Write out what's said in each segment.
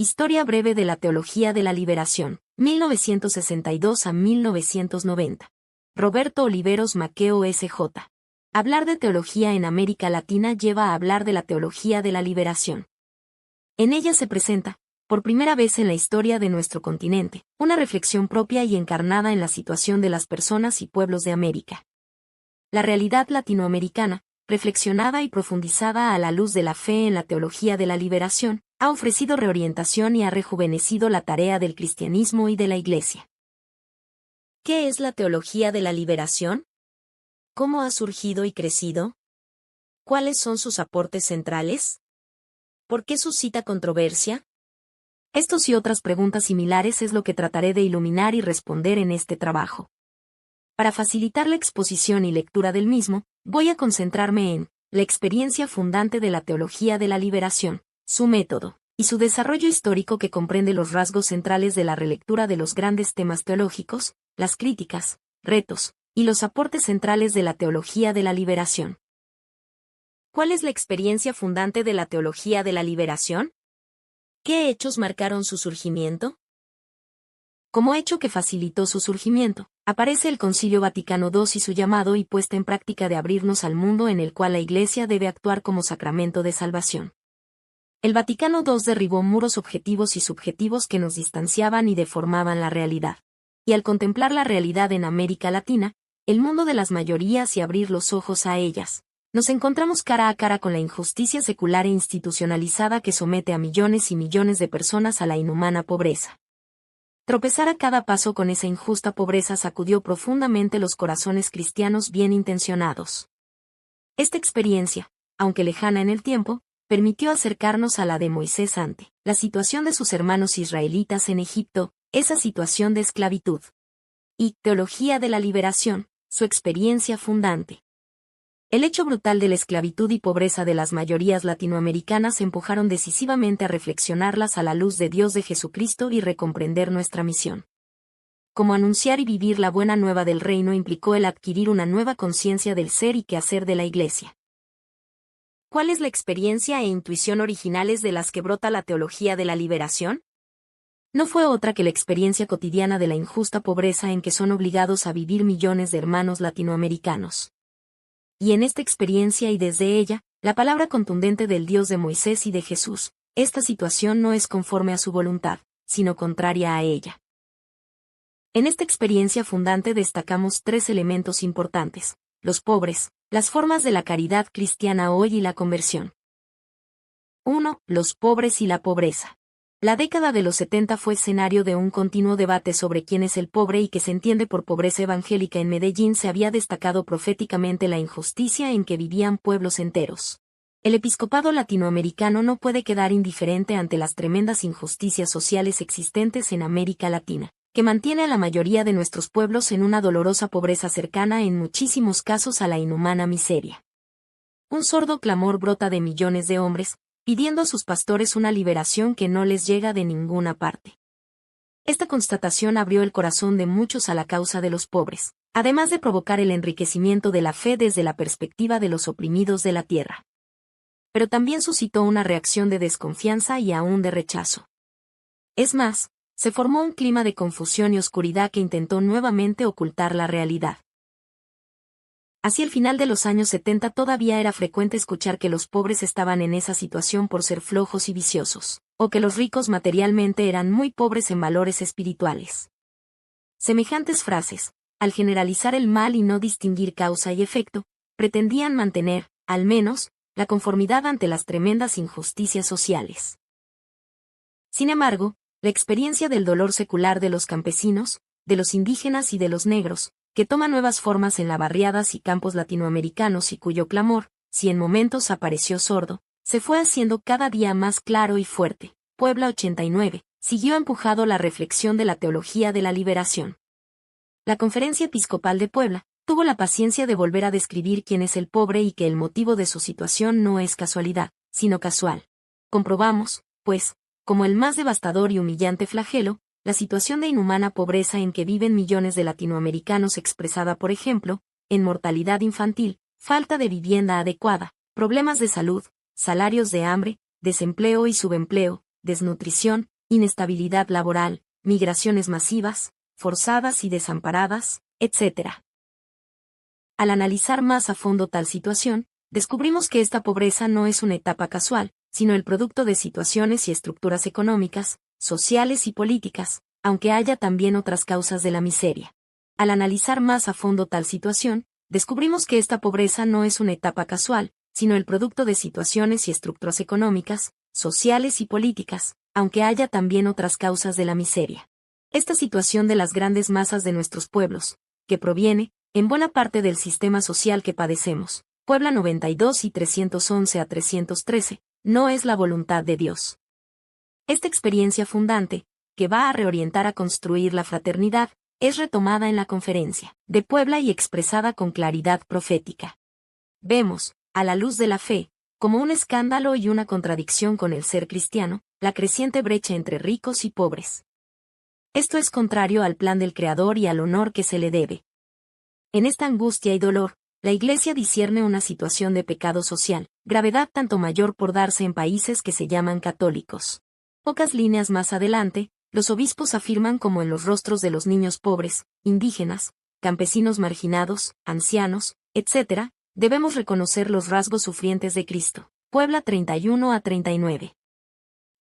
Historia breve de la teología de la liberación, 1962 a 1990. Roberto Oliveros Maqueo S.J. Hablar de teología en América Latina lleva a hablar de la teología de la liberación. En ella se presenta, por primera vez en la historia de nuestro continente, una reflexión propia y encarnada en la situación de las personas y pueblos de América. La realidad latinoamericana, reflexionada y profundizada a la luz de la fe en la teología de la liberación, ha ofrecido reorientación y ha rejuvenecido la tarea del cristianismo y de la Iglesia. ¿Qué es la teología de la liberación? ¿Cómo ha surgido y crecido? ¿Cuáles son sus aportes centrales? ¿Por qué suscita controversia? Estos y otras preguntas similares es lo que trataré de iluminar y responder en este trabajo. Para facilitar la exposición y lectura del mismo, voy a concentrarme en la experiencia fundante de la teología de la liberación, su método, y su desarrollo histórico que comprende los rasgos centrales de la relectura de los grandes temas teológicos, las críticas, retos, y los aportes centrales de la teología de la liberación. ¿Cuál es la experiencia fundante de la teología de la liberación? ¿Qué hechos marcaron su surgimiento? Como hecho que facilitó su surgimiento, aparece el Concilio Vaticano II y su llamado y puesta en práctica de abrirnos al mundo en el cual la Iglesia debe actuar como sacramento de salvación. El Vaticano II derribó muros objetivos y subjetivos que nos distanciaban y deformaban la realidad. Y al contemplar la realidad en América Latina, el mundo de las mayorías y abrir los ojos a ellas, nos encontramos cara a cara con la injusticia secular e institucionalizada que somete a millones y millones de personas a la inhumana pobreza. Tropezar a cada paso con esa injusta pobreza sacudió profundamente los corazones cristianos bien intencionados. Esta experiencia, aunque lejana en el tiempo, permitió acercarnos a la de Moisés ante la situación de sus hermanos israelitas en Egipto, esa situación de esclavitud. Y teología de la liberación, su experiencia fundante. El hecho brutal de la esclavitud y pobreza de las mayorías latinoamericanas empujaron decisivamente a reflexionarlas a la luz de Dios de Jesucristo y recomprender nuestra misión. Como anunciar y vivir la buena nueva del reino implicó el adquirir una nueva conciencia del ser y quehacer de la Iglesia. ¿Cuál es la experiencia e intuición originales de las que brota la teología de la liberación? No fue otra que la experiencia cotidiana de la injusta pobreza en que son obligados a vivir millones de hermanos latinoamericanos. Y en esta experiencia y desde ella, la palabra contundente del Dios de Moisés y de Jesús, esta situación no es conforme a su voluntad, sino contraria a ella. En esta experiencia fundante destacamos tres elementos importantes: los pobres, las formas de la caridad cristiana hoy y la conversión. 1. Los pobres y la pobreza. La década de los 70 fue escenario de un continuo debate sobre quién es el pobre y que se entiende por pobreza evangélica. En Medellín se había destacado proféticamente la injusticia en que vivían pueblos enteros. El episcopado latinoamericano no puede quedar indiferente ante las tremendas injusticias sociales existentes en América Latina, que mantiene a la mayoría de nuestros pueblos en una dolorosa pobreza cercana en muchísimos casos a la inhumana miseria. Un sordo clamor brota de millones de hombres, pidiendo a sus pastores una liberación que no les llega de ninguna parte. Esta constatación abrió el corazón de muchos a la causa de los pobres, además de provocar el enriquecimiento de la fe desde la perspectiva de los oprimidos de la tierra. Pero también suscitó una reacción de desconfianza y aún de rechazo. Es más, se formó un clima de confusión y oscuridad que intentó nuevamente ocultar la realidad. Hacia el final de los años 70 todavía era frecuente escuchar que los pobres estaban en esa situación por ser flojos y viciosos, o que los ricos materialmente eran muy pobres en valores espirituales. Semejantes frases, al generalizar el mal y no distinguir causa y efecto, pretendían mantener, al menos, la conformidad ante las tremendas injusticias sociales. Sin embargo, la experiencia del dolor secular de los campesinos, de los indígenas y de los negros, que toma nuevas formas en las barriadas y campos latinoamericanos y cuyo clamor, si en momentos apareció sordo, se fue haciendo cada día más claro y fuerte. Puebla 89, siguió empujando la reflexión de la teología de la liberación. La Conferencia Episcopal de Puebla tuvo la paciencia de volver a describir quién es el pobre y que el motivo de su situación no es casualidad, sino casual. Comprobamos, pues, como el más devastador y humillante flagelo, la situación de inhumana pobreza en que viven millones de latinoamericanos expresada por ejemplo, en mortalidad infantil, falta de vivienda adecuada, problemas de salud, salarios de hambre, desempleo y subempleo, desnutrición, inestabilidad laboral, migraciones masivas, forzadas y desamparadas, etc. Al analizar más a fondo tal situación, descubrimos que esta pobreza no es una etapa casual, sino el producto de situaciones y estructuras económicas, sociales y políticas, aunque haya también otras causas de la miseria. Al analizar más a fondo tal situación, descubrimos que esta pobreza no es una etapa casual, sino el producto de situaciones y estructuras económicas, sociales y políticas, aunque haya también otras causas de la miseria. Esta situación de las grandes masas de nuestros pueblos, que proviene, en buena parte del sistema social que padecemos, Puebla 92 y 311 a 313, no es la voluntad de Dios. Esta experiencia fundante, que va a reorientar a construir la fraternidad, es retomada en la conferencia de Puebla y expresada con claridad profética. Vemos, a la luz de la fe, como un escándalo y una contradicción con el ser cristiano, la creciente brecha entre ricos y pobres. Esto es contrario al plan del Creador y al honor que se le debe. En esta angustia y dolor, la Iglesia discierne una situación de pecado social, gravedad tanto mayor por darse en países que se llaman católicos. Pocas líneas más adelante, los obispos afirman como en los rostros de los niños pobres, indígenas, campesinos marginados, ancianos, etc., debemos reconocer los rasgos sufrientes de Cristo. Puebla 31 a 39.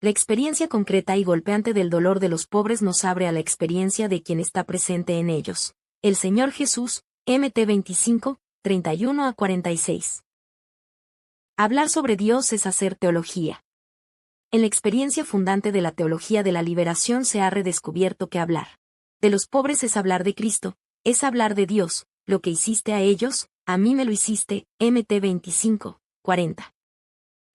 La experiencia concreta y golpeante del dolor de los pobres nos abre a la experiencia de quien está presente en ellos. El Señor Jesús, Mt 25, 31 a 46. Hablar sobre Dios es hacer teología. En la experiencia fundante de la teología de la liberación se ha redescubierto que hablar de los pobres es hablar de Cristo, es hablar de Dios, lo que hiciste a ellos, a mí me lo hiciste, Mt 25, 40.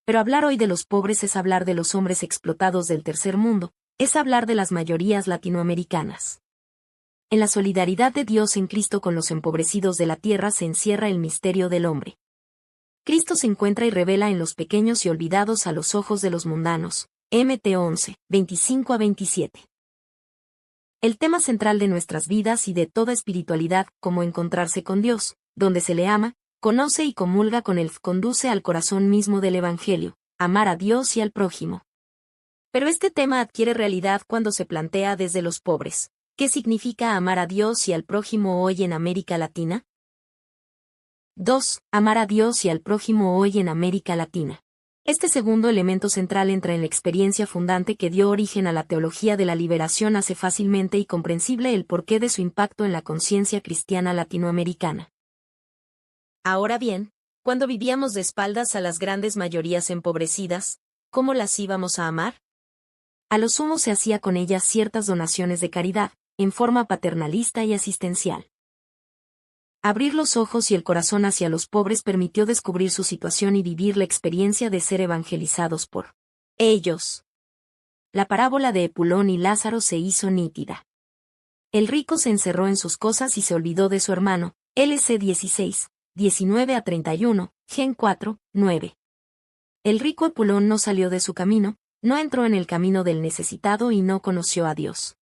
Pero hablar hoy de los pobres es hablar de los hombres explotados del tercer mundo, es hablar de las mayorías latinoamericanas. En la solidaridad de Dios en Cristo con los empobrecidos de la tierra se encierra el misterio del hombre. Cristo se encuentra y revela en los pequeños y olvidados a los ojos de los mundanos. Mt 11, 25 a 27. El tema central de nuestras vidas y de toda espiritualidad, como encontrarse con Dios, donde se le ama, conoce y comulga con él, conduce al corazón mismo del Evangelio, amar a Dios y al prójimo. Pero este tema adquiere realidad cuando se plantea desde los pobres. ¿Qué significa amar a Dios y al prójimo hoy en América Latina? 2. Amar a Dios y al prójimo hoy en América Latina. Este segundo elemento central entra en la experiencia fundante que dio origen a la teología de la liberación, hace fácilmente y comprensible el porqué de su impacto en la conciencia cristiana latinoamericana. Ahora bien, cuando vivíamos de espaldas a las grandes mayorías empobrecidas, ¿cómo las íbamos a amar? A lo sumo se hacía con ellas ciertas donaciones de caridad, en forma paternalista y asistencial. Abrir los ojos y el corazón hacia los pobres permitió descubrir su situación y vivir la experiencia de ser evangelizados por ellos. La parábola de Epulón y Lázaro se hizo nítida. El rico se encerró en sus cosas y se olvidó de su hermano, LC 16, 19 a 31, Gen 4, 9. El rico Epulón no salió de su camino, no entró en el camino del necesitado y no conoció a Dios.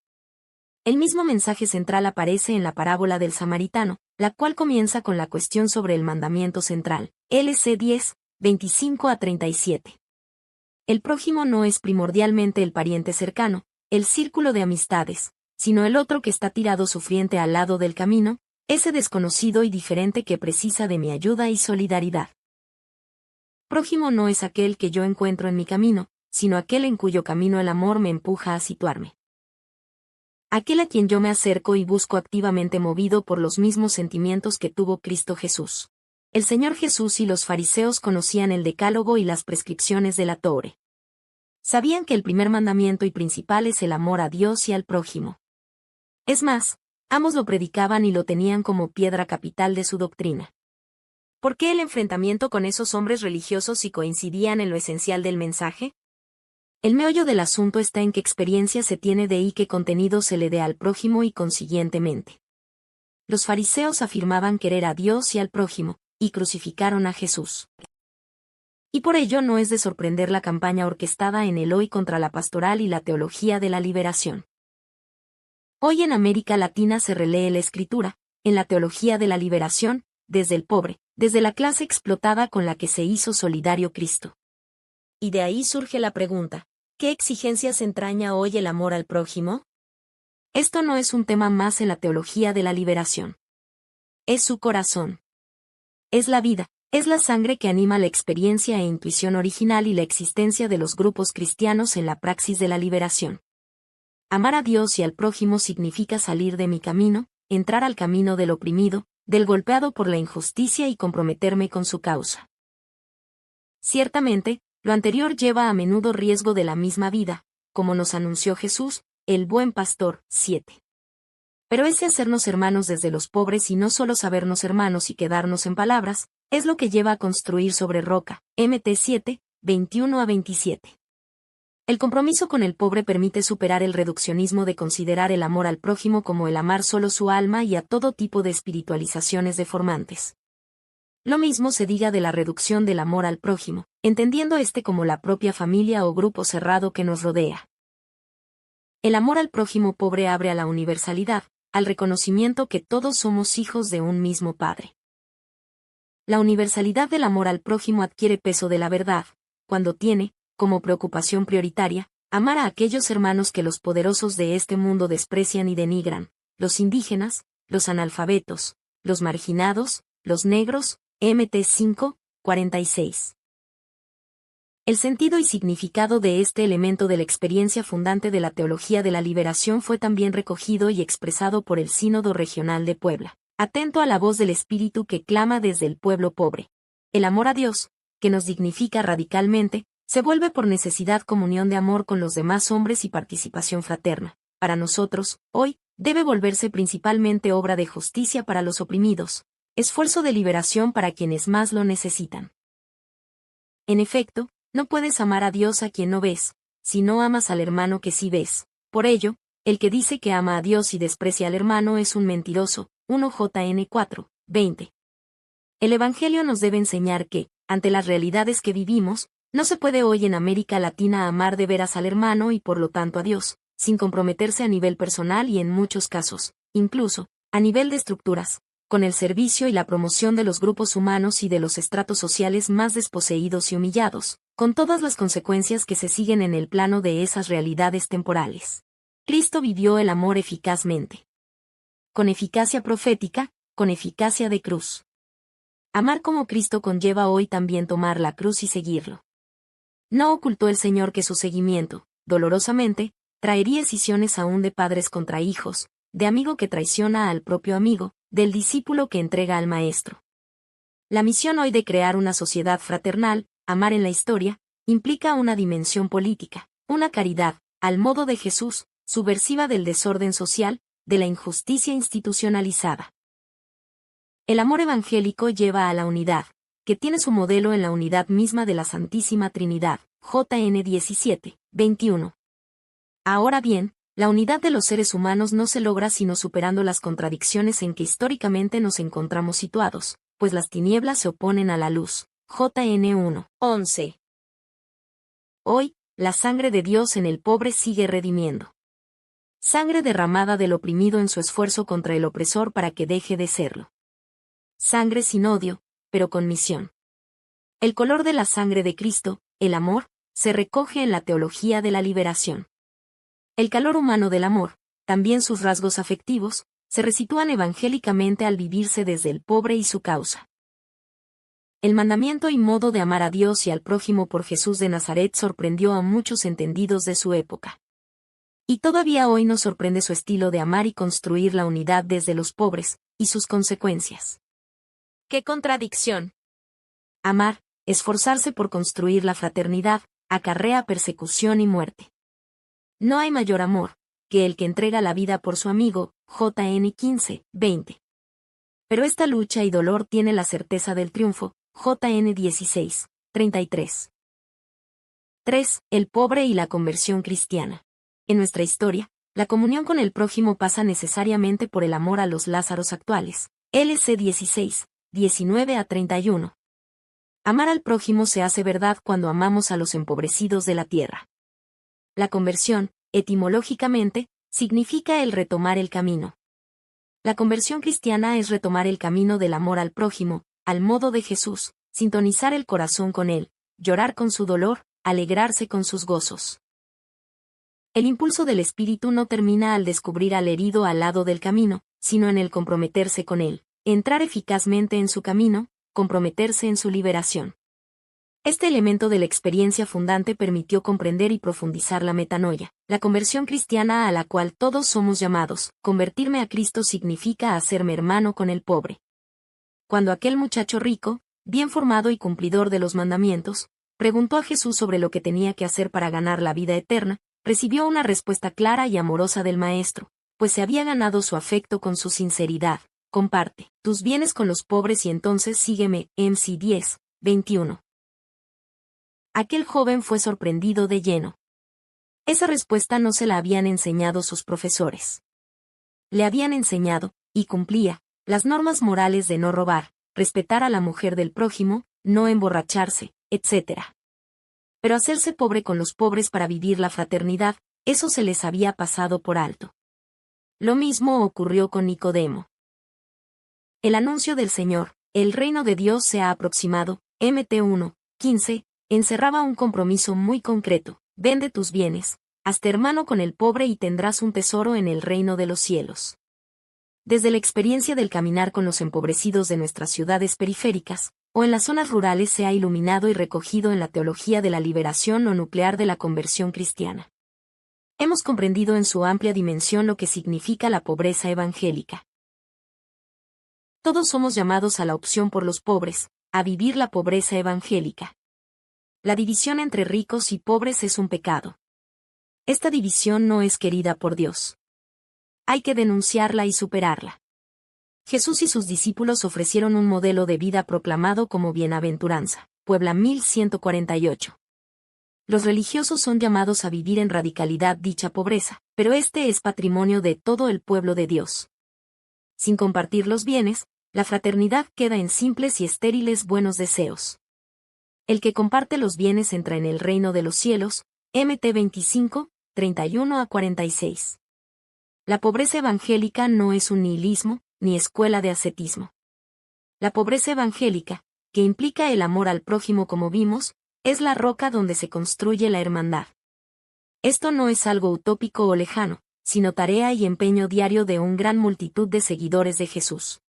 El mismo mensaje central aparece en la parábola del samaritano, la cual comienza con la cuestión sobre el mandamiento central, LC 10, 25 a 37. El prójimo no es primordialmente el pariente cercano, el círculo de amistades, sino el otro que está tirado sufriente al lado del camino, ese desconocido y diferente que precisa de mi ayuda y solidaridad. Prójimo no es aquel que yo encuentro en mi camino, sino aquel en cuyo camino el amor me empuja a situarme. Aquel a quien yo me acerco y busco activamente movido por los mismos sentimientos que tuvo Cristo Jesús. El Señor Jesús y los fariseos conocían el decálogo y las prescripciones de la Torá. Sabían que el primer mandamiento y principal es el amor a Dios y al prójimo. Es más, ambos lo predicaban y lo tenían como piedra capital de su doctrina. ¿Por qué el enfrentamiento con esos hombres religiosos si coincidían en lo esencial del mensaje? El meollo del asunto está en qué experiencia se tiene de y qué contenido se le dé al prójimo y consiguientemente. Los fariseos afirmaban querer a Dios y al prójimo, y crucificaron a Jesús. Y por ello no es de sorprender la campaña orquestada en el hoy contra la pastoral y la teología de la liberación. Hoy en América Latina se relee la Escritura, en la teología de la liberación, desde el pobre, desde la clase explotada con la que se hizo solidario Cristo. Y de ahí surge la pregunta, ¿Qué exigencias entraña hoy el amor al prójimo? Esto no es un tema más en la teología de la liberación. Es su corazón. Es la vida, es la sangre que anima la experiencia e intuición original y la existencia de los grupos cristianos en la praxis de la liberación. Amar a Dios y al prójimo significa salir de mi camino, entrar al camino del oprimido, del golpeado por la injusticia y comprometerme con su causa. Ciertamente, lo anterior lleva a menudo riesgo de la misma vida, como nos anunció Jesús, el buen pastor, 7. Pero ese hacernos hermanos desde los pobres y no solo sabernos hermanos y quedarnos en palabras, es lo que lleva a construir sobre roca, Mt 7, 21 a 27. El compromiso con el pobre permite superar el reduccionismo de considerar el amor al prójimo como el amar solo su alma y a todo tipo de espiritualizaciones deformantes. Lo mismo se diga de la reducción del amor al prójimo, entendiendo este como la propia familia o grupo cerrado que nos rodea. El amor al prójimo pobre abre a la universalidad, al reconocimiento que todos somos hijos de un mismo Padre. La universalidad del amor al prójimo adquiere peso de la verdad, cuando tiene, como preocupación prioritaria, amar a aquellos hermanos que los poderosos de este mundo desprecian y denigran, los indígenas, los analfabetos, los marginados, los negros, Mt 5, 46. El sentido y significado de este elemento de la experiencia fundante de la teología de la liberación fue también recogido y expresado por el Sínodo Regional de Puebla, atento a la voz del Espíritu que clama desde el pueblo pobre. El amor a Dios, que nos dignifica radicalmente, se vuelve por necesidad comunión de amor con los demás hombres y participación fraterna. Para nosotros, hoy, debe volverse principalmente obra de justicia para los oprimidos, esfuerzo de liberación para quienes más lo necesitan. En efecto, no puedes amar a Dios a quien no ves, si no amas al hermano que sí ves. Por ello, el que dice que ama a Dios y desprecia al hermano es un mentiroso. 1 Jn 4, 20. El Evangelio nos debe enseñar que, ante las realidades que vivimos, no se puede hoy en América Latina amar de veras al hermano y por lo tanto a Dios, sin comprometerse a nivel personal y en muchos casos, incluso, a nivel de estructuras, con el servicio y la promoción de los grupos humanos y de los estratos sociales más desposeídos y humillados, con todas las consecuencias que se siguen en el plano de esas realidades temporales. Cristo vivió el amor eficazmente. Con eficacia profética, con eficacia de cruz. Amar como Cristo conlleva hoy también tomar la cruz y seguirlo. No ocultó el Señor que su seguimiento, dolorosamente, traería escisiones aún de padres contra hijos, de amigo que traiciona al propio amigo, del discípulo que entrega al maestro. La misión hoy de crear una sociedad fraternal, amar en la historia, implica una dimensión política, una caridad, al modo de Jesús, subversiva del desorden social, de la injusticia institucionalizada. El amor evangélico lleva a la unidad, que tiene su modelo en la unidad misma de la Santísima Trinidad, JN 17, 21. Ahora bien, la unidad de los seres humanos no se logra sino superando las contradicciones en que históricamente nos encontramos situados, pues las tinieblas se oponen a la luz. JN 1, 11. Hoy, la sangre de Dios en el pobre sigue redimiendo. Sangre derramada del oprimido en su esfuerzo contra el opresor para que deje de serlo. Sangre sin odio, pero con misión. El color de la sangre de Cristo, el amor, se recoge en la teología de la liberación. El calor humano del amor, también sus rasgos afectivos, se resitúan evangélicamente al vivirse desde el pobre y su causa. El mandamiento y modo de amar a Dios y al prójimo por Jesús de Nazaret sorprendió a muchos entendidos de su época. Y todavía hoy nos sorprende su estilo de amar y construir la unidad desde los pobres, y sus consecuencias. ¡Qué contradicción! Amar, esforzarse por construir la fraternidad, acarrea persecución y muerte. No hay mayor amor que el que entrega la vida por su amigo, JN 15, 20. Pero esta lucha y dolor tiene la certeza del triunfo, JN 16, 33. 3. El pobre y la conversión cristiana. En nuestra historia, la comunión con el prójimo pasa necesariamente por el amor a los Lázaros actuales, LC 16, 19 a 31. Amar al prójimo se hace verdad cuando amamos a los empobrecidos de la tierra. La conversión, etimológicamente, significa el retomar el camino. La conversión cristiana es retomar el camino del amor al prójimo, al modo de Jesús, sintonizar el corazón con él, llorar con su dolor, alegrarse con sus gozos. El impulso del espíritu no termina al descubrir al herido al lado del camino, sino en el comprometerse con él, entrar eficazmente en su camino, comprometerse en su liberación. Este elemento de la experiencia fundante permitió comprender y profundizar la metanoia, la conversión cristiana a la cual todos somos llamados. Convertirme a Cristo significa hacerme hermano con el pobre. Cuando aquel muchacho rico, bien formado y cumplidor de los mandamientos, preguntó a Jesús sobre lo que tenía que hacer para ganar la vida eterna, recibió una respuesta clara y amorosa del Maestro, pues se había ganado su afecto con su sinceridad. Comparte tus bienes con los pobres y entonces sígueme. MC 10, 21. Aquel joven fue sorprendido de lleno. Esa respuesta no se la habían enseñado sus profesores. Le habían enseñado, y cumplía, las normas morales de no robar, respetar a la mujer del prójimo, no emborracharse, etc. Pero hacerse pobre con los pobres para vivir la fraternidad, eso se les había pasado por alto. Lo mismo ocurrió con Nicodemo. El anuncio del Señor, el reino de Dios se ha aproximado, Mt 1, 15, encerraba un compromiso muy concreto: vende tus bienes, hazte hermano con el pobre y tendrás un tesoro en el reino de los cielos. Desde la experiencia del caminar con los empobrecidos de nuestras ciudades periféricas, o en las zonas rurales se ha iluminado y recogido en la teología de la liberación o nuclear de la conversión cristiana. Hemos comprendido en su amplia dimensión lo que significa la pobreza evangélica. Todos somos llamados a la opción por los pobres, a vivir la pobreza evangélica. La división entre ricos y pobres es un pecado. Esta división no es querida por Dios. Hay que denunciarla y superarla. Jesús y sus discípulos ofrecieron un modelo de vida proclamado como bienaventuranza. Puebla 1148. Los religiosos son llamados a vivir en radicalidad dicha pobreza, pero este es patrimonio de todo el pueblo de Dios. Sin compartir los bienes, la fraternidad queda en simples y estériles buenos deseos. El que comparte los bienes entra en el reino de los cielos. Mt 25, 31 a 46. La pobreza evangélica no es un nihilismo, ni escuela de ascetismo. La pobreza evangélica, que implica el amor al prójimo como vimos, es la roca donde se construye la hermandad. Esto no es algo utópico o lejano, sino tarea y empeño diario de una gran multitud de seguidores de Jesús.